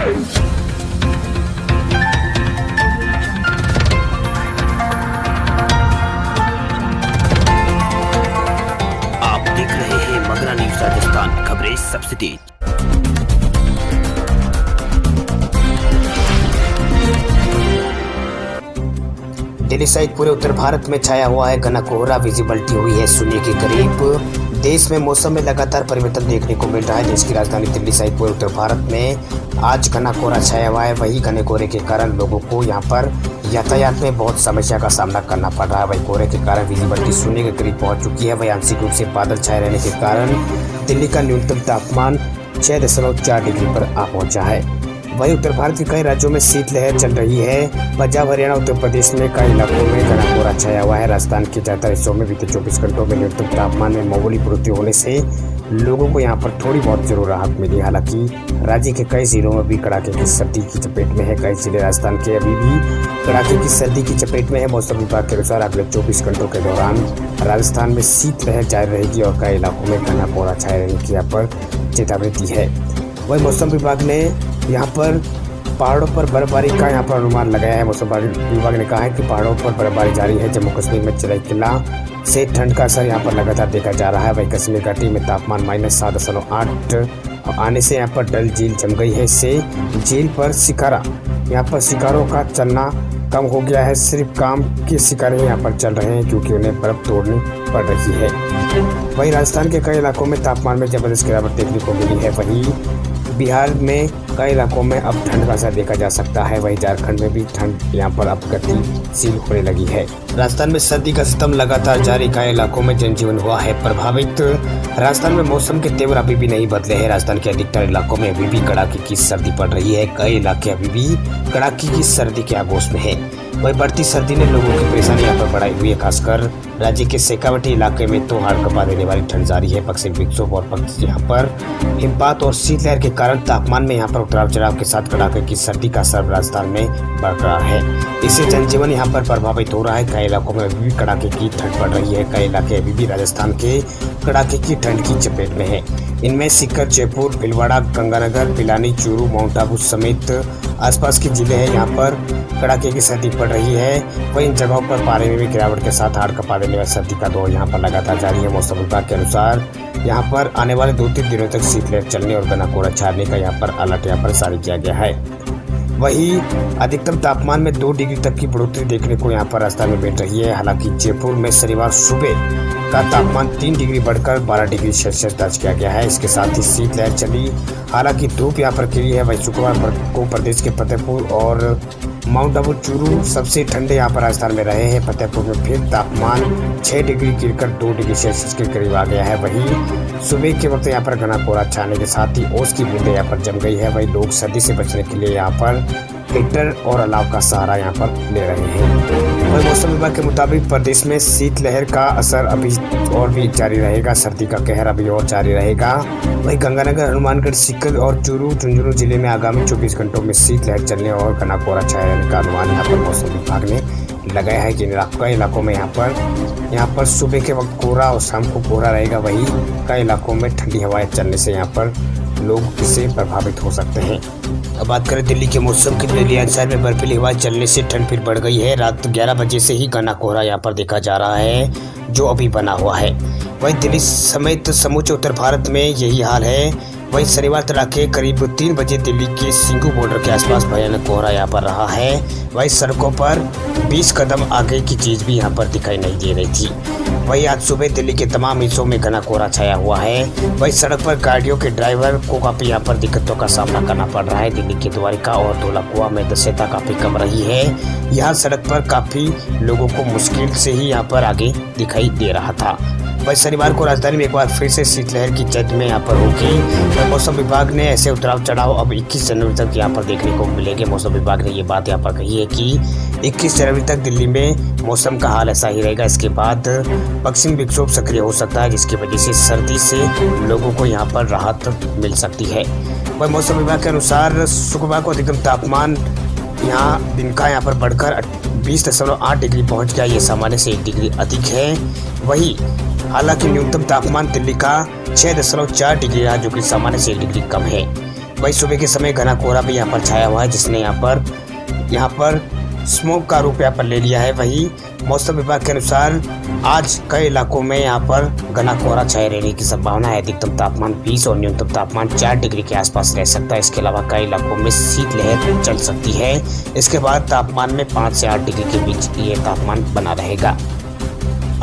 आप देख रहे हैं मगरा न्यूज राजस्थान, खबरें सबसे तेज। दिल्ली सहित पूरे उत्तर भारत में छाया हुआ है घना कोहरा। विजिबिलिटी हुई है शून्य के करीब। देश में मौसम में लगातार परिवर्तन देखने को मिल रहा है। देश की राजधानी दिल्ली सहित पूरे उत्तर भारत में आज घना कोहरा छाया हुआ है। वही घने कोहरे के कारण लोगों को यहाँ पर यातायात में बहुत समस्या का सामना करना पड़ रहा है। वही कोहरे के कारण विजिबिलिटी शून्य के करीब पहुंच चुकी है। वही आंशिक रूप से बादल छाए रहने के कारण दिल्ली का न्यूनतम तापमान 6.4 डिग्री पर आ पहुंचा है। वहीं उत्तर भारत के कई राज्यों में शीतलहर चल रही है। पंजाब, हरियाणा, उत्तर प्रदेश में कई इलाकों में घना कोहरा छाया हुआ है। राजस्थान के ज्यादातर हिस्सों में बीते 24 घंटों में न्यूनतम तापमान में मामूली बढ़ोतरी होने से लोगों को यहां पर थोड़ी बहुत जरूर राहत मिली। हालांकि राज्य के कई जिलों में भी कड़ाके की सर्दी की चपेट में है। कई जिले राजस्थान के अभी भी कड़ाके की सर्दी की चपेट में है। मौसम विभाग के अनुसार अगले 24 घंटों के दौरान राजस्थान में शीतलहर जारी रहेगी और कई इलाकों में घना कोहरा छाए रहने की यहाँ पर चेतावनी दी है। वही मौसम विभाग ने यहाँ पर पहाड़ों पर बर्फबारी का यहाँ पर अनुमान लगाया है। मौसम विभाग ने कहा है कि पहाड़ों पर बर्फबारी जारी है। जम्मू कश्मीर में चिराई से ठंड का असर यहाँ पर लगातार देखा जा रहा है। वही कश्मीर घाटी में तापमान -7.8 आने से यहाँ पर डल झील जम गई है। इससे झील पर यहाँ पर शिकारों का चलना कम हो गया है। सिर्फ काम के शिकार यहाँ पर चल रहे हैं क्योंकि उन्हें बर्फ तोड़नी पड़ रही है। वहीं राजस्थान के कई इलाकों में तापमान में जबरदस्त गिरावट देखने को मिली है। वहीं बिहार में कई इलाकों में अब ठंड का असर देखा जा सकता है। वहीं झारखंड में भी ठंड यहाँ पर अब गतिशील होने लगी है। राजस्थान में सर्दी का सितम लगातार जारी। कई इलाकों में जनजीवन हुआ है प्रभावित। राजस्थान में मौसम के तेवर अभी भी नहीं बदले हैं। राजस्थान के अधिकतर इलाकों में अभी भी कड़ाके की सर्दी पड़ रही है। कई इलाके अभी भी कड़ाके की सर्दी के आगोश में है। वही बढ़ती सर्दी ने लोगों की परेशानी यहाँ पर बढ़ाई हुई है। खासकर राज्य के शेखावटी इलाके में तो हाड़ कपा देने वाली ठंड जारी है। पश्चिमी विक्षोभ और यहाँ पर हिमपात और शीतलहर के कारण तापमान में यहाँ पर उतार चढ़ाव के साथ कड़ाके की सर्दी का असर राजस्थान में बरकरार है। इससे जनजीवन यहाँ पर प्रभावित हो रहा है। कई इलाकों में अभी भी कड़ाके की ठंड पड़ रही है। कई इलाके अभी भी राजस्थान के कड़ाके की ठंड की चपेट में है। इनमें सीकर, जयपुर, भीलवाड़ा, गंगानगर, पिलानी, चूरू, माउंट आबू समेत आसपास के जिले हैं। यहाँ पर कड़ाके की सर्दी पड़ रही है। वहीं इन जगहों पर पारे में भी गिरावट के साथ हाड़ कपा देने वाली सर्दी का दौर यहाँ पर लगातार जारी है। मौसम विभाग के अनुसार यहाँ पर आने वाले 2-3 दिनों तक शीतलहर चलने और घना कोहरा छाने का यहाँ पर अलर्ट यहाँ पर जारी किया गया है। वहीं अधिकतम तापमान में 2 डिग्री तक की बढ़ोतरी देखने को यहाँ पर राजस्थान में मिल रही है। हालांकि जयपुर में शनिवार सुबह का तापमान 3 डिग्री बढ़कर 12 डिग्री सेल्सियस दर्ज किया गया है। इसके साथ ही शीतलहर चली। हालांकि धूप यहाँ पर खिली है। वहीं शुक्रवार को प्रदेश के फतेहपुर और माउंट आबू, चूरू सबसे ठंडे यहाँ पर राजस्थान में रहे हैं। फतेहपुर में फिर तापमान 6 डिग्री गिरकर 2 डिग्री सेल्सियस के करीब आ गया है। वहीं सुबह के वक्त यहाँ पर घना कोहरा छाने के साथ ही ओस की बूंदें यहाँ पर जम गई है। वहीं लोग सर्दी से बचने के लिए यहाँ पर हीटर और अलाव का सहारा यहाँ पर ले रहे हैं। वहीं मौसम विभाग के मुताबिक प्रदेश में शीतलहर का असर अभी और भी जारी रहेगा। सर्दी का कहर अभी और जारी रहेगा। वहीं गंगानगर, हनुमानगढ़, सीकर और चूरू, झुंझुनू जिले में आगामी 24 घंटों में शीतलहर चलने और घना कोहरा छाए रहने का अनुमान यहाँ पर मौसम विभाग ने लगाया है कि कई इलाकों में यहाँ पर सुबह के वक्त कोहरा और शाम को कोहरा रहेगा। वहीं कई इलाकों में ठंडी हवाएं चलने से यहाँ पर लोग इससे प्रभावित हो सकते हैं। अब बात करें दिल्ली के मौसम की। दिल्ली अंचल में बर्फीली हवाएं चलने से ठंड फिर बढ़ गई है। रात 11 बजे से ही घना कोहरा यहाँ पर देखा जा रहा है जो अभी बना हुआ है। वहीं दिल्ली समेत समूचे उत्तर भारत में यही हाल है। वहीं शनिवार तड़के करीब 3 बजे दिल्ली के सिंघू बॉर्डर के आसपास भयानक कोहरा यहाँ पर रहा है। वहीं सड़कों पर 20 कदम आगे की चीज भी यहाँ पर दिखाई नहीं दे रही थी। वहीं आज सुबह दिल्ली के तमाम हिस्सों में घना कोहरा छाया हुआ है। वहीं सड़क पर गाड़ियों के ड्राइवर को काफी यहाँ पर दिक्कतों का सामना करना पड़ रहा है। दिल्ली के द्वारिका और धौलाकुआं में दृश्यता काफी कम रही है। यहाँ सड़क पर काफी लोगों को मुश्किल से ही यहाँ पर आगे दिखाई दे रहा था। वही शनिवार को राजधानी में एक बार फिर से शीतलहर की जद में यहाँ पर होगी। मौसम विभाग ने ऐसे उतराव चढ़ाव अब 21 जनवरी तक यहाँ पर देखने को मिलेंगे। मौसम विभाग ने ये बात यहाँ पर कही है कि 21 जनवरी तक दिल्ली में मौसम का हाल ऐसा ही रहेगा। इसके बाद पश्चिम विक्षोभ सक्रिय हो सकता है जिसकी वजह से सर्दी से लोगों को यहाँ पर राहत मिल सकती है। वही मौसम विभाग के अनुसार शुक्रवार को अधिकतम तापमान दिन का यहाँ पर बढ़कर 20.8 डिग्री पहुँच गया। ये सामान्य से 1 डिग्री अधिक है। वही हालांकि न्यूनतम तापमान दिल्ली का 6.4 डिग्री रहा जो कि सामान्य से 1 डिग्री कम है। वही सुबह के समय घना कोहरा भी यहाँ पर छाया हुआ है, जिसने यहाँ पर स्मोक का रूप यहाँ पर ले लिया है। वही मौसम विभाग के अनुसार आज कई इलाकों में यहाँ पर घना कोहरा छाए रहने की संभावना है। अधिकतम तापमान 20 और न्यूनतम तापमान 4 डिग्री के आसपास रह सकता है। इसके अलावा कई इलाकों में शीतलहर चल सकती है। इसके बाद तापमान में 5 से 8 डिग्री के बीच ये तापमान बना रहेगा।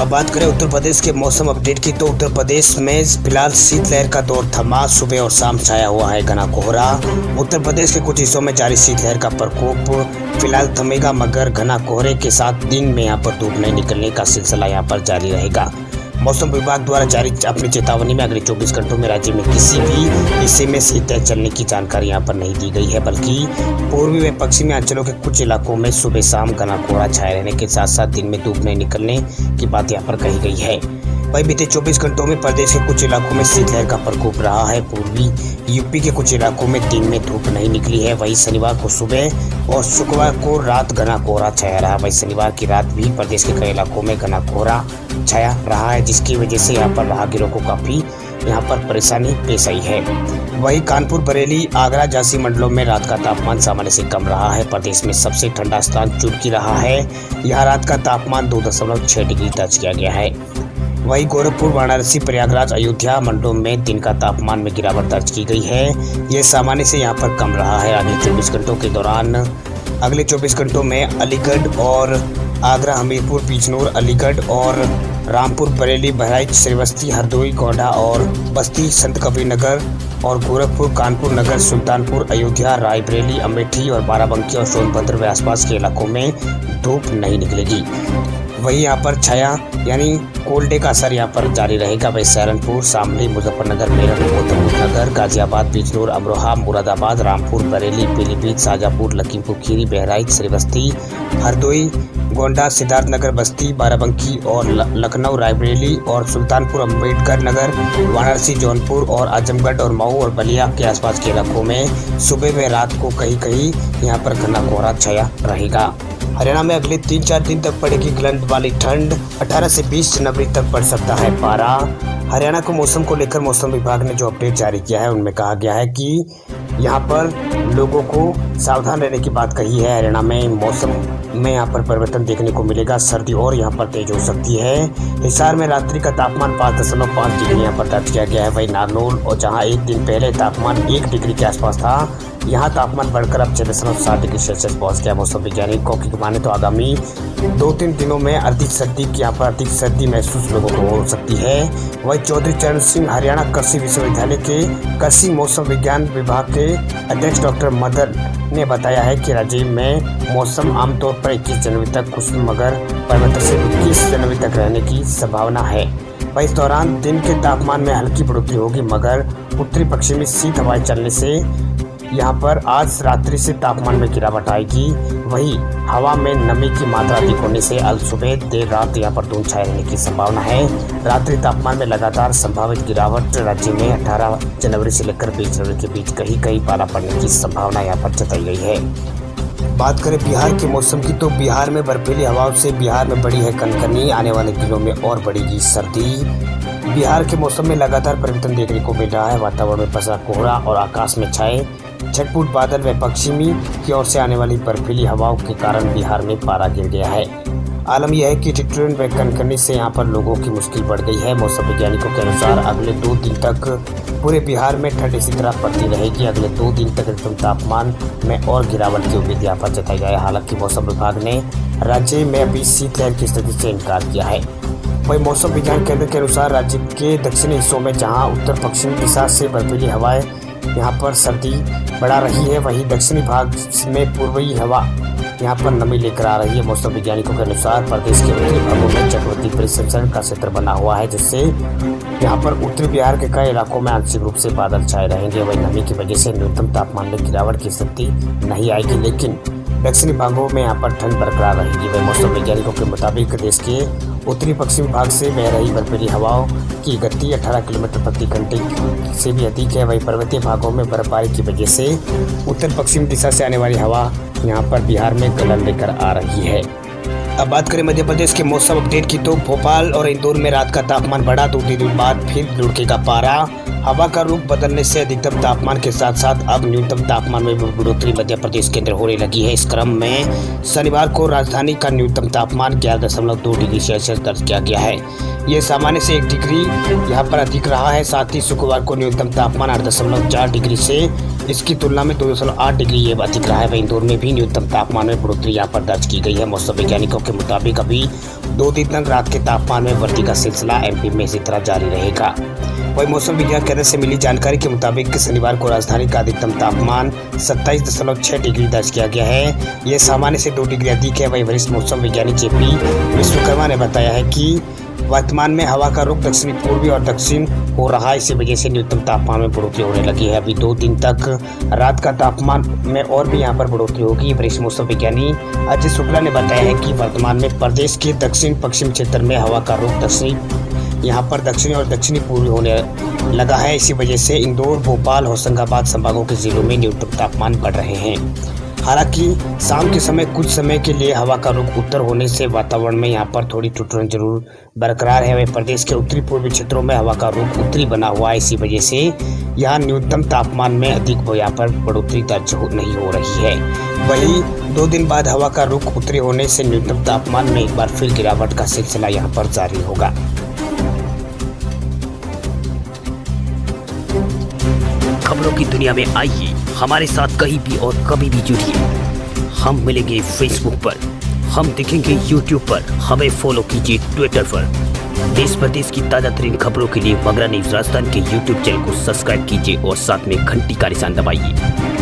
अब बात करें उत्तर प्रदेश के मौसम अपडेट की, तो उत्तर प्रदेश में फिलहाल शीतलहर का दौर थमा। सुबह और शाम छाया हुआ है घना कोहरा। उत्तर प्रदेश के कुछ हिस्सों में जारी शीतलहर का प्रकोप फिलहाल थमेगा, मगर घना कोहरे के साथ दिन में यहाँ पर धूप नहीं निकलने का सिलसिला यहाँ पर जारी रहेगा। मौसम विभाग द्वारा जारी अपनी चेतावनी में अगले 24 घंटों में राज्य में किसी भी हिस्से में शीतलहर चलने की जानकारी यहाँ पर नहीं दी गई है, बल्कि पूर्वी व पश्चिमी अंचलों के कुछ इलाकों में सुबह शाम घना कोहरा छाए रहने के साथ साथ दिन में धूप नहीं निकलने की बात यहाँ पर कही गई है। वही बीते 24 घंटों में प्रदेश के कुछ इलाकों में शीतलहर का प्रकोप रहा है। पूर्वी यूपी के कुछ इलाकों में दिन में धूप नहीं निकली है। वही शनिवार को सुबह और शुक्रवार को रात घना कोहरा छाया रहा। वही शनिवार की रात भी प्रदेश के कई इलाकों में घना कोहरा छाया रहा है, जिसकी वजह से यहाँ पर राहगीरों को काफ़ी यहाँ पर परेशानी पेश आई है। वही कानपुर, बरेली, आगरा, झांसी मंडलों में रात का तापमान सामान्य से कम रहा है। प्रदेश में सबसे ठंडा स्थान चुटकी रहा है। यहाँ रात का तापमान 2.6 डिग्री दर्ज किया गया है। वही गोरखपुर, वाराणसी, प्रयागराज, अयोध्या मंडलों में दिन का तापमान में गिरावट दर्ज की गई है। यह सामान्य से यहाँ पर कम रहा है। अगले 24 घंटों में अलीगढ़ और आगरा, हमीरपुर, बिजनौर, अलीगढ़ और रामपुर, बरेली, बहराइच, श्रीवस्ती, हरदोई, गोंडा और बस्ती, संत कबीर नगर और गोरखपुर, कानपुर नगर, सुल्तानपुर, अयोध्या, रायबरेली, अमेठी और बाराबंकी और सोनभद्र व आसपास के इलाकों में धूप नहीं निकलेगी। वही यहाँ पर छाया यानी कोल्ड डे का असर यहाँ पर जारी रहेगा। वही सहारनपुर, शामली, मुजफ्फरनगर, मेरठ, गौतमबुद्ध, गाजियाबाद, बिजनौर, अमरोहा, मुरादाबाद, रामपुर, बरेली, पीलीभीत, शाजापुर, लखीमपुर खीरी, बहराइच, श्रीवस्ती, हरदोई, गोंडा, सिद्धार्थनगर, बस्ती, बाराबंकी और लखनऊ, रायबरेली और सुल्तानपुर, अम्बेडकर नगर, वाराणसी, जौनपुर और आजमगढ़ और मऊ और बलिया के आसपास के इलाकों में सुबह व रात को कहीं कहीं यहाँ पर घना कोहरा छाया रहेगा। हरियाणा में अगले 3-4 दिन तक पड़ेगी गलन वाली ठंड। 18 से 20 जनवरी तक बढ़ सकता है पारा। हरियाणा को मौसम को लेकर मौसम विभाग ने जो अपडेट जारी किया है, उनमें कहा गया है कि यहाँ पर लोगों को सावधान रहने की बात कही है। हरियाणा में मौसम में यहाँ पर परिवर्तन देखने को मिलेगा। सर्दी और यहाँ पर तेज हो सकती है। हिसार में रात्रि का तापमान 5.5 डिग्री यहाँ पर दर्ज किया गया है। वही नारनौल, और जहाँ एक दिन पहले तापमान 1 डिग्री के आसपास था, यहाँ तापमान बढ़कर अब 6.7 डिग्री सेल्सियस पहुँच गया। मौसम वैज्ञानिकों की माने तो आगामी 2-3 दिनों में अधिक सर्दी महसूस लोगों को हो सकती है। वही चौधरी चरण सिंह हरियाणा कृषि विश्वविद्यालय के कृषि मौसम विज्ञान विभाग के अध्यक्ष डॉक्टर मदन ने बताया है कि राज्य में मौसम आमतौर पर 21 जनवरी तक खुशनुमा, मगर परिवर्तन से 21 जनवरी तक रहने की संभावना है। वही इस दौरान दिन के तापमान में हल्की बढ़ोतरी होगी, मगर उत्तरी पश्चिमी शीत हवाएं चलने से यहाँ पर आज रात्रि से तापमान में गिरावट आएगी। वही हवा में नमी की मात्रा अधिक होने से अल सुबह देर रात यहाँ पर धुंध छाए रहने की संभावना है। रात्रि तापमान में लगातार संभावित गिरावट राज्य में 18 जनवरी से लेकर 20 जनवरी के बीच कहीं कहीं पाला पड़ने की संभावना यहाँ पर जताई गई है। बात करें बिहार के मौसम की, तो बिहार में बर्फीली हवाओं से बिहार में बढ़ी है कनकनी। आने वाले दिनों में और बढ़ेगी सर्दी। बिहार के मौसम में लगातार परिवर्तन देखने को मिल रहा है। वातावरण में पसरा कोहरा और आकाश में छाए छटपुट बादल व पश्चिमी की ओर से आने वाली बर्फीली हवाओं के कारण बिहार में पारा गिर गया है। आलम यह है कि ठिठुरन व कनकनी से यहाँ पर लोगों की मुश्किल बढ़ गई है। मौसम वैज्ञानिकों के अनुसार अगले 2 दिन तक पूरे बिहार में ठंड इसी तरह पड़ती रहेगी। अगले 2 दिन तक अधिकतम तापमान में और गिरावट की उम्मीद यहाँ पर जताई गई है। हालांकि मौसम विभाग ने राज्य में अभी शीतलहर की स्थिति से इनकार किया है। वही मौसम विज्ञान केंद्र के अनुसार राज्य के दक्षिणी हिस्सों में जहाँ उत्तर पश्चिम दिशा से बर्फीली हवाएं यहाँ पर सर्दी बढ़ा रही है, वहीं दक्षिणी भाग में पूर्वी हवा यहाँ पर नमी लेकर आ रही है। मौसम वैज्ञानिकों के अनुसार प्रदेश के उत्तरी भागों में चक्रवाती परिसंचरण का क्षेत्र बना हुआ है, जिससे यहाँ पर उत्तरी बिहार के कई इलाकों में आंशिक रूप से बादल छाए रहेंगे। वही नमी की वजह से न्यूनतम तापमान में गिरावट की स्थिति नहीं आएगी, लेकिन दक्षिणी भागों में यहाँ पर ठंड बरकरार रहेगी। वही मौसम वैज्ञानिकों के मुताबिक देश के उत्तरी पश्चिमी भाग से बह रही बर्फीली हवाओं की गति 18 किलोमीटर प्रति घंटे से भी अधिक है। वही पर्वतीय भागों में बर्फबारी की वजह से उत्तर पश्चिम दिशा से आने वाली हवा यहाँ पर बिहार में गलन लेकर आ रही है। अब बात करें मध्य प्रदेश के मौसम अपडेट की, तो भोपाल और इंदौर में रात का तापमान बढ़ा। 2 दिन बाद फिर लुढ़केगा पारा। हवा का रुख बदलने से अधिकतम तापमान के साथ साथ अब न्यूनतम तापमान में भी बढ़ोतरी मध्य प्रदेश के अंदर होने लगी है। इस क्रम में शनिवार को राजधानी का न्यूनतम तापमान 11.2 डिग्री सेल्सियस दर्ज किया गया है। ये सामान्य से 1 डिग्री यहाँ पर अधिक रहा है। साथ ही शुक्रवार को न्यूनतम तापमान 8.4 डिग्री से इसकी तुलना में 2.8 डिग्री ये अधिक रहा है। वहीं इंदौर में भी न्यूनतम तापमान में बढ़ोतरी यहाँ पर दर्ज की गई है। मौसम वैज्ञानिकों के मुताबिक अभी 2 दिन तक रात के तापमान में वृद्धि का सिलसिला एमपी में इसी तरह जारी रहेगा। वही मौसम विज्ञान केंद्र से मिली जानकारी के मुताबिक शनिवार को राजधानी का अधिकतम तापमान 27.6 डिग्री दर्ज किया गया है। यह सामान्य से 2 डिग्री अधिक है। वही वरिष्ठ मौसम वैज्ञानिक जेपी विश्वकर्मा ने बताया है कि वर्तमान में हवा का रुख दक्षिणी पूर्वी और दक्षिण हो रहा है। इसी वजह से न्यूनतम तापमान में बढ़ोतरी होने लगी है। अभी 2 दिन तक रात का तापमान में और भी यहाँ पर बढ़ोतरी होगी। वरिष्ठ मौसम विज्ञानी अजय शुक्ला ने बताया है कि वर्तमान में प्रदेश के दक्षिण पश्चिम क्षेत्र में हवा का रुख यहाँ पर दक्षिणी और दक्षिणी पूर्वी होने लगा है। इसी वजह से इंदौर, भोपाल, होशंगाबाद संभागों के जिलों में न्यूनतम तापमान बढ़ रहे हैं। हालांकि शाम के समय कुछ समय के लिए हवा का रुख उत्तर होने से वातावरण में यहाँ पर थोड़ी ठिठुरन जरूर बरकरार है। वहीं प्रदेश के उत्तरी पूर्वी क्षेत्रों में हवा का रुख उत्तरी बना हुआ है। इसी वजह से यहाँ न्यूनतम तापमान में अधिक यहाँ पर बढ़ोतरी दर्ज नहीं हो रही है। वहीं 2 दिन बाद हवा का रुख उत्तरी होने से न्यूनतम तापमान में एक बार फिर गिरावट का सिलसिला यहाँ पर जारी होगा। खबरों की दुनिया में आइए हमारे साथ कहीं भी और कभी भी जुड़िए। हम मिलेंगे फेसबुक पर, हम दिखेंगे यूट्यूब पर, हमें फॉलो कीजिए ट्विटर पर। देश प्रदेश की ताजा तरीन खबरों के लिए मगरा न्यूज राजस्थान के यूट्यूब चैनल को सब्सक्राइब कीजिए और साथ में घंटी का निशान दबाइए।